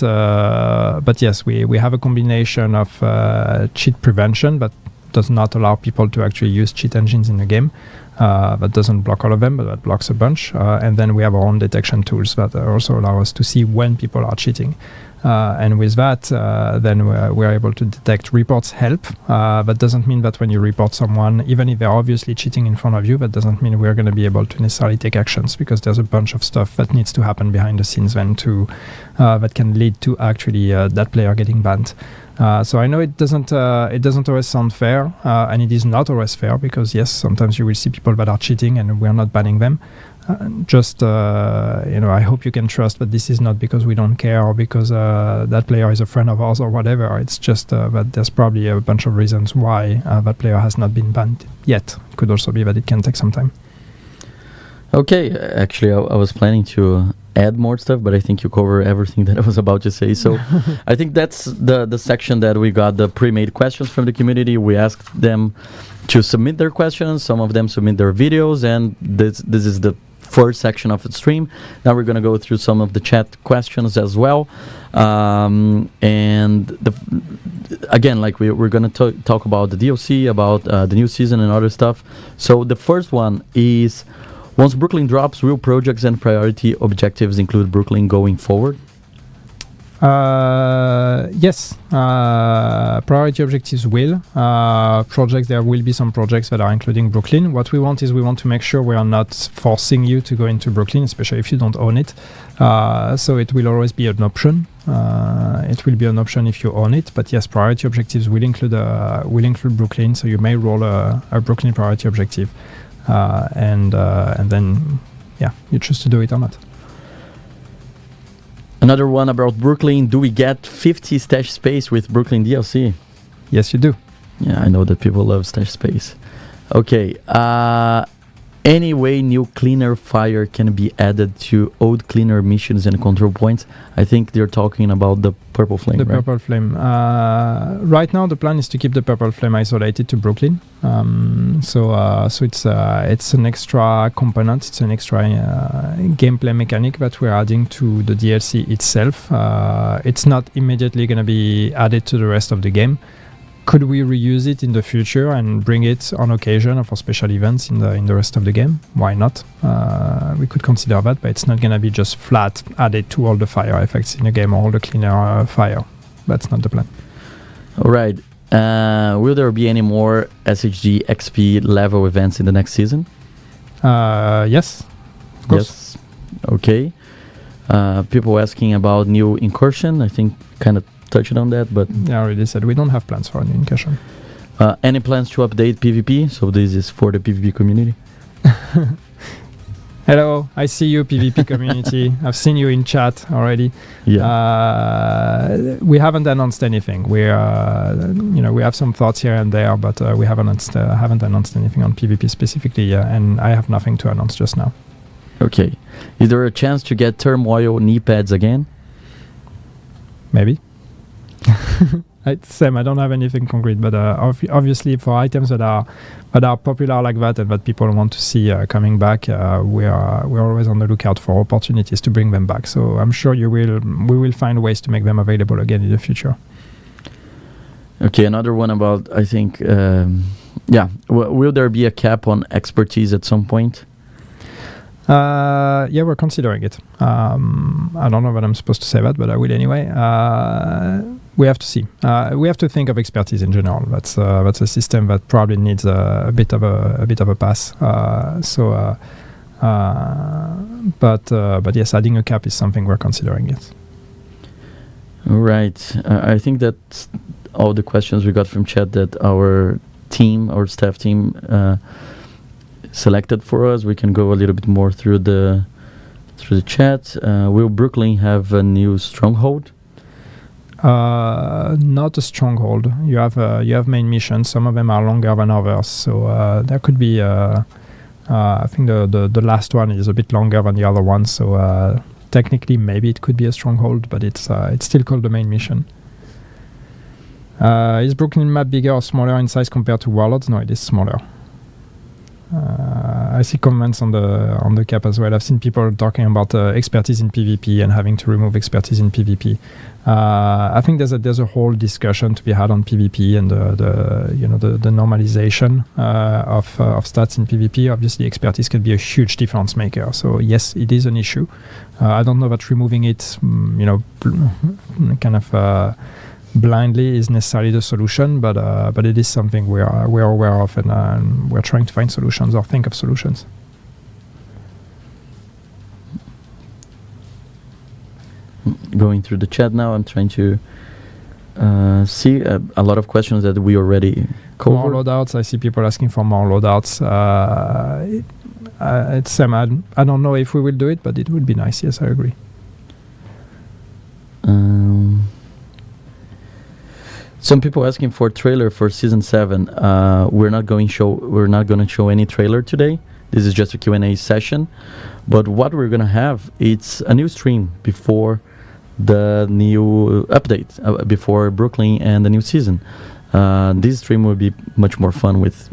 yes, we have a combination of cheat prevention, but does not allow people to actually use cheat engines in the game. That doesn't block all of them, but that blocks a bunch. And then we have our own detection tools that also allow us to see when people are cheating. And with that, then we're able to detect. Reports help. That doesn't mean that when you report someone, even if they're obviously cheating in front of you, that doesn't mean we're going to be able to necessarily take actions, because there's a bunch of stuff that needs to happen behind the scenes then that can lead to actually that player getting banned. So I know it doesn't always sound fair, and it is not always fair, because yes, sometimes you will see people that are cheating and we're not banning them. I hope you can trust that this is not because we don't care or because that player is a friend of ours or whatever. It's just that there's probably a bunch of reasons why that player has not been banned yet. It could also be that it can take some time. Okay, actually, I was planning to add more stuff, but I think you cover everything that I was about to say. So I think that's the section that we got the pre-made questions from the community. We asked them to submit their questions. Some of them submit their videos, and this is the first section of the stream. Now we're going to go through some of the chat questions as well. And again, like we're going to talk about the DLC, about the new season and other stuff. So the first one is, once Brooklyn drops, will projects and priority objectives include Brooklyn going forward? Yes, priority objectives will. Projects, there will be some projects that are including Brooklyn. What we want is we want to make sure we are not forcing you to go into Brooklyn, especially if you don't own it. So it will always be an option. It will be an option if you own it. But yes, priority objectives will include Brooklyn. So you may roll a Brooklyn priority objective, and then you choose to do it or not. Another one about Brooklyn. Do we get 50 stash space with Brooklyn DLC? Yes, you do. Yeah, I know that people love stash space. Okay. Any way new cleaner fire can be added to old cleaner missions and control points? I think they're talking about the purple flame. The right? purple flame. Right now, the plan is to keep the purple flame isolated to Brooklyn. So it's an extra component. It's an extra gameplay mechanic that we're adding to the DLC itself. It's not immediately going to be added to the rest of the game. Could we reuse it in the future and bring it on occasion or for special events in the rest of the game? Why not? We could consider that, but it's not going to be just flat added to all the fire effects in the game or all the cleaner fire. That's not the plan. All right. Will there be any more SHG XP level events in the next season? Yes. Of course. Yes. Okay. People asking about new incursion. I think kind of touched on that, but I already said we don't have plans for a new incursion. Any plans to update PvP? So this is for the PvP community. Hello, I see you, PvP community. I've seen you in chat already. Yeah. We haven't announced anything. We have some thoughts here and there, but we haven't announced anything on PvP specifically yet, and I have nothing to announce just now. Okay. Is there a chance to get turmoil knee pads again? Maybe. Sam, I don't have anything concrete, but obviously for items that are popular like that and that people want to see coming back, we're always on the lookout for opportunities to bring them back. So I'm sure we will find ways to make them available again in the future. Okay, another one about, I think, will there be a cap on expertise at some point? Yeah, we're considering it. I don't know what I'm supposed to say that, but I will anyway. We have to see. We have to think of expertise in general. That's a system that probably needs a bit of a pass. But yes, adding a cap is something we're considering. Yes. All right. I think that's all the questions we got from chat that our staff team selected for us. We can go a little bit more through the chat. Will Brooklyn have a new stronghold? Not a stronghold. You have main missions. Some of them are longer than others. So there could be. I think the last one is a bit longer than the other one. So technically, maybe it could be a stronghold, but it's still called the main mission. Is Brooklyn map bigger or smaller in size compared to Warlords? No, it is smaller. I see comments on the cap as well. I've seen people talking about expertise in PvP and having to remove expertise in PvP. I think there's a whole discussion to be had on PvP and the normalization of stats in PvP. Obviously, expertise can be a huge difference maker. So yes, it is an issue. I don't know that removing it, kind of. Blindly is necessarily the solution, but it is something we are aware of, and we're trying to find solutions or think of solutions. Going through the chat now, I'm trying to see a lot of questions that we already covered. More loadouts. I see people asking for more loadouts. It's Sam. I don't know if we will do it, but it would be nice. Yes, I agree. Some people asking for a trailer for season 7. We're not going to show any trailer today. This is just a Q&A session. But what we're going to have, it's a new stream before the new update, before Brooklyn and the new season. This stream will be much more fun with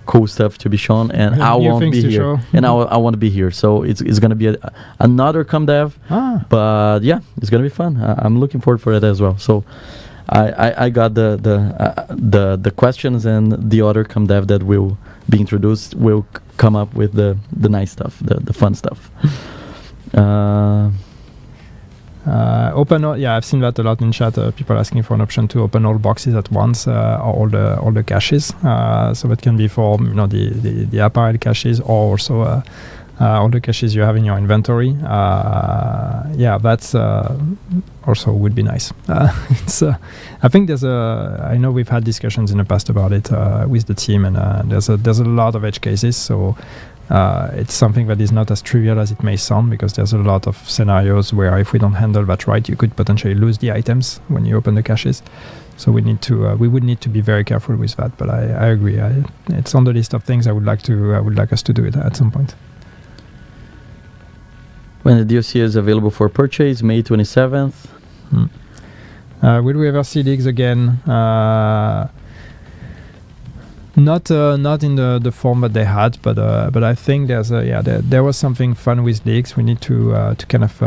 cool stuff to be shown, and I won't be here. And I want to be here, so it's going to be another ComDev. But yeah, it's going to be fun. I'm looking forward for it as well. So I got the questions, and the other ComDev that will be introduced will come up with the nice stuff, the fun stuff. Open all, yeah, I've seen that a lot in chat. People asking for an option to open all boxes at once, or all the caches. So that can be for the apparel caches, or also all the caches you have in your inventory. Yeah, that's also would be nice. It's I think I know we've had discussions in the past about it with the team, and there's a lot of edge cases. So. It's something that is not as trivial as it may sound, because there's a lot of scenarios where if we don't handle that right, you could potentially lose the items when you open the caches. So we would need to be very careful with that. But I agree. It's on the list of things I would like us to do it at some point. When the DLC is available for purchase, May 27th. Will we ever see leaks again? Not in the form that they had, but I think there was something fun with leaks. We need to kind of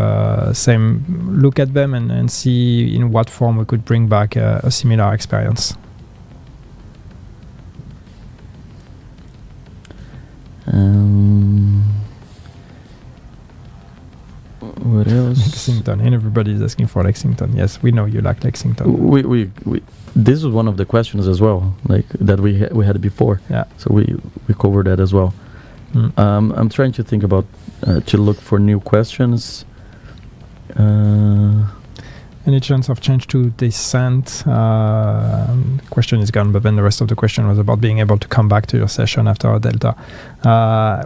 look at them and see in what form we could bring back a similar experience. What else? Lexington, and everybody is asking for Lexington. Yes, we know you like Lexington. We this was one of the questions as well, like that we had before. Yeah. So we covered that as well. I'm trying to think about to look for new questions. Any chance of change to descent? Question is gone, but then the rest of the question was about being able to come back to your session after a delta.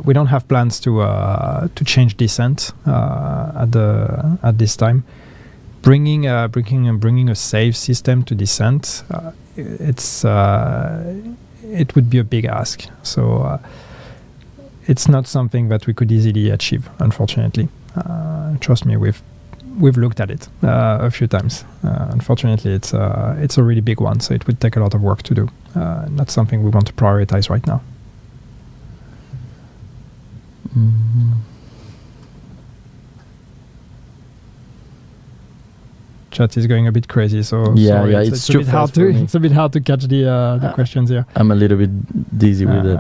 We don't have plans to change descent at this time. Bringing a save system to descent, it would be a big ask. So it's not something that we could easily achieve, unfortunately. Trust me, we've looked at it a few times. Unfortunately, it's a really big one, so it would take a lot of work to do. Not something we want to prioritize right now. Chat is going a bit crazy, so sorry, it's too a bit hard to it's a bit hard to catch the questions here. I'm a little bit dizzy with it.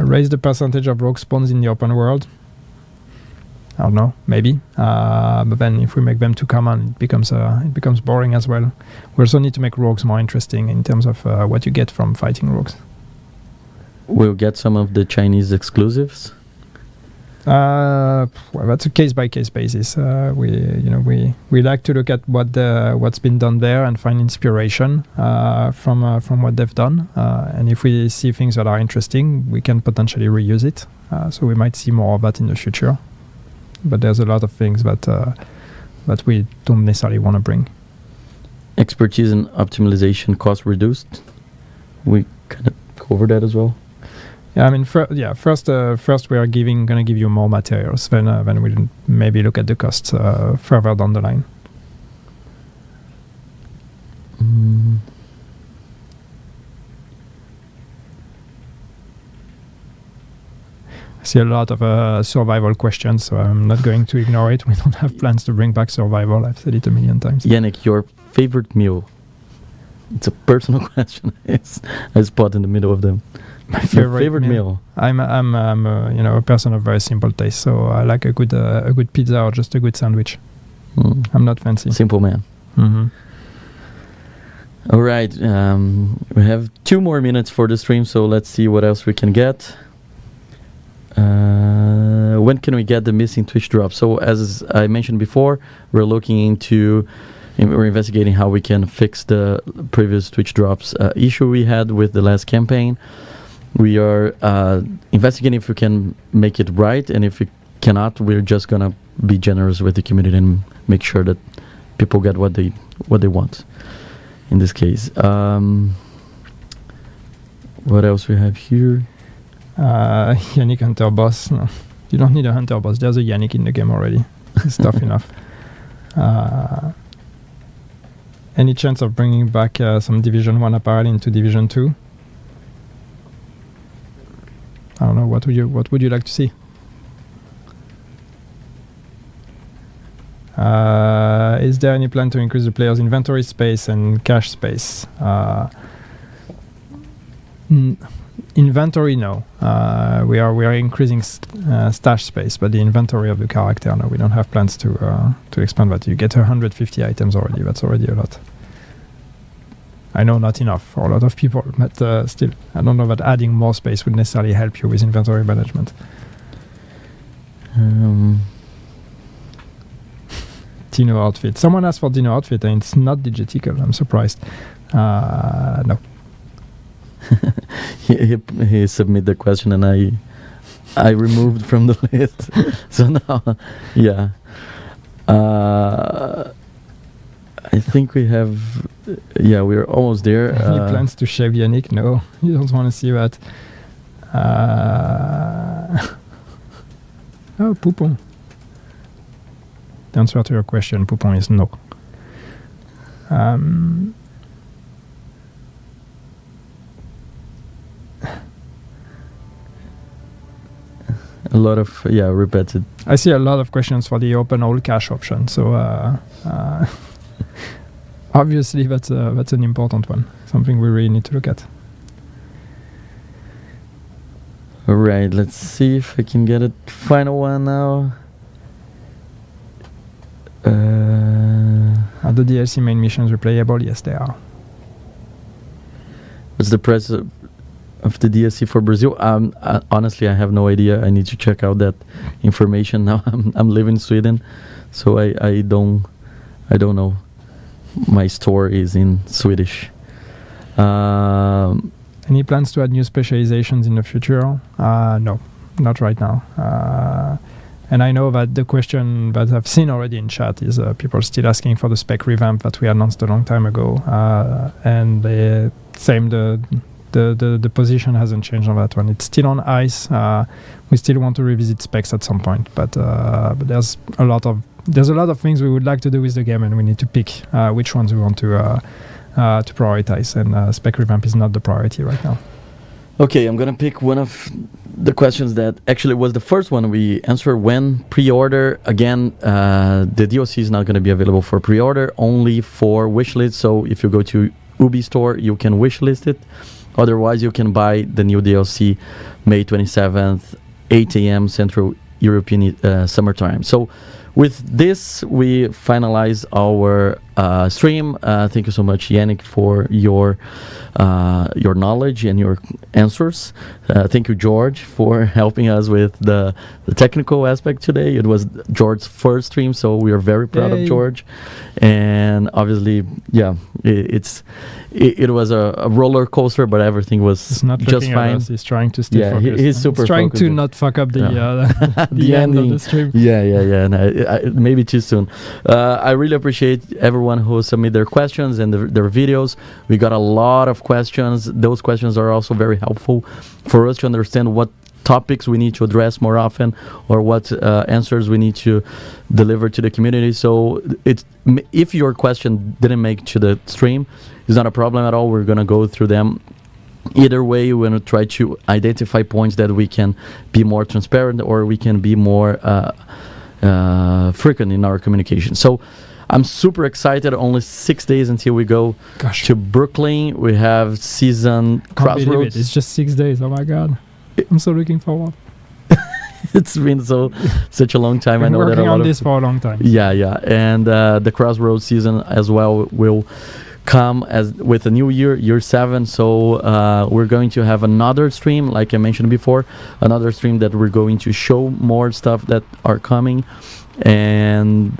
Raise the percentage of rogue spawns in the open world. I don't know, maybe. But then if we make them too common, it becomes boring as well. We also need to make rogues more interesting in terms of what you get from fighting rogues. We'll get some of the Chinese exclusives. Well, that's a case-by-case basis. We like to look at what's been done there and find inspiration from what they've done. And if we see things that are interesting, we can potentially reuse it. So we might see more of that in the future. But there's a lot of things that we don't necessarily want to bring. Expertise and optimization cost reduced. We kind of covered that as well. Yeah, I mean, first we are going to give you more materials. Then we'll maybe look at the costs further down the line. I see a lot of survival questions, so I'm not going to ignore it. We don't have plans to bring back survival. I've said it a million times. Yannick, your favorite meal? It's a personal question. I spot in the middle of them. My favorite meal. I'm a person of very simple taste, so I like a good pizza or just a good sandwich. I'm not fancy. Simple man. All right, we have 2 more minutes for the stream, so let's see what else we can get. When can we get the missing Twitch drop? So as I mentioned before, we're investigating how we can fix the previous Twitch drops issue we had with the last campaign. We are investigating if we can make it right, and if we cannot, we're just gonna be generous with the community and make sure that people get what they want. In this case, what else we have here? Yannick Hunter Boss. No, you don't need a Hunter Boss. There's a Yannick in the game already. It's tough enough. Any chance of bringing back some Division 1 apparel into Division 2? I don't know. What would you like to see? Is there any plan to increase the player's inventory space and cache space? inventory, no. We are increasing stash space, but the inventory of the character, no. We don't have plans to expand that. You get 150 items already. That's already a lot. I know not enough for a lot of people, but still, I don't know that adding more space would necessarily help you with inventory management. Dino outfit. Someone asked for Dino outfit, and it's not digitical. I'm surprised. No. he submitted the question, and I removed from the list. So now, yeah. I think we have. Yeah, we're almost there. Any plans to shave Yannick? No, you don't want to see that. Oh, Poupon. The answer to your question, Poupon, is no. A lot of repeated. I see a lot of questions for the open all cache option. So obviously that's an important one. Something we really need to look at. All right, let's see if I can get a final one now. Are the DLC main missions replayable? Yes, they are. What's the price of the DLC for Brazil? Honestly, I have no idea. I need to check out that information now. I'm living in Sweden, so I don't know. My store is in Swedish. Any plans to add new specializations in the future? No, not right now. And I know that the question that I've seen already in chat is people still asking for the spec revamp that we announced a long time ago. And the position hasn't changed on that one. It's still on ice. We still want to revisit specs at some point, but there's a lot of things we would like to do with the game, and we need to pick which ones we want to prioritize. And spec revamp is not the priority right now. Okay, I'm gonna pick one of the questions that actually was the first one we answered. When pre-order, again, the DLC is not gonna be available for pre-order, only for wishlist. So if you go to Ubi store, you can wishlist it. Otherwise, you can buy the new DLC May 27th, 8 a.m. Central European summertime. So with this, we finalize our stream. Thank you so much, Yannick, for your knowledge and your answers. Thank you, George, for helping us with the technical aspect today. It was George's first stream, so we are very proud of George. And obviously, yeah, it was a roller coaster, but everything was just fine. He's trying to stay focused. He's super trying focused. to not fuck up the the end ending of the stream. Yeah. Maybe too soon. I really appreciate everyone who submitted their questions and their videos. We got a lot of questions. Those questions are also very helpful for us to understand what topics we need to address more often, or what answers we need to deliver to the community. So if your question didn't make to the stream, it's not a problem at all. We're gonna go through them. Either way, we're gonna try to identify points that we can be more transparent, or we can be more frequent in our communication. So I'm super excited. Only 6 days until we go to Brooklyn. We have season Crossroads. It's just 6 days. Oh my god. I'm so looking forward. It's been such a long time. I know that a lot working on this for a long time. Yeah. And the Crossroads season as well will come with a new year 7. So we're going to have another stream, like I mentioned before, another stream that we're going to show more stuff that are coming. And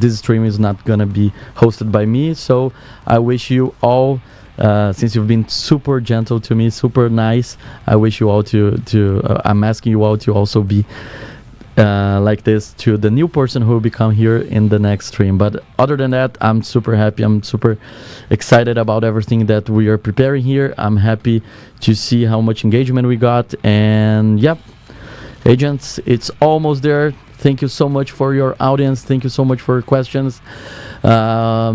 this stream is not gonna be hosted by me. So I wish you all, since you've been super gentle to me, super nice, I wish you all to I'm asking you all to also be like this to the new person who will become here in the next stream. But other than that, I'm super happy. I'm super excited about everything that we are preparing here. I'm happy to see how much engagement we got. And yep, agents, it's almost there. Thank you so much for your audience. Thank you so much for your questions. I'll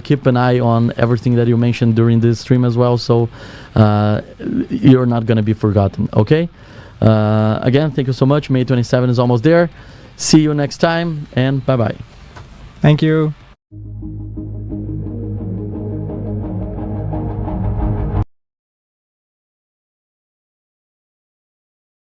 keep an eye on everything that you mentioned during this stream as well. So you're not going to be forgotten. Okay. Again, thank you so much. May 27 is almost there. See you next time, and bye-bye. Thank you.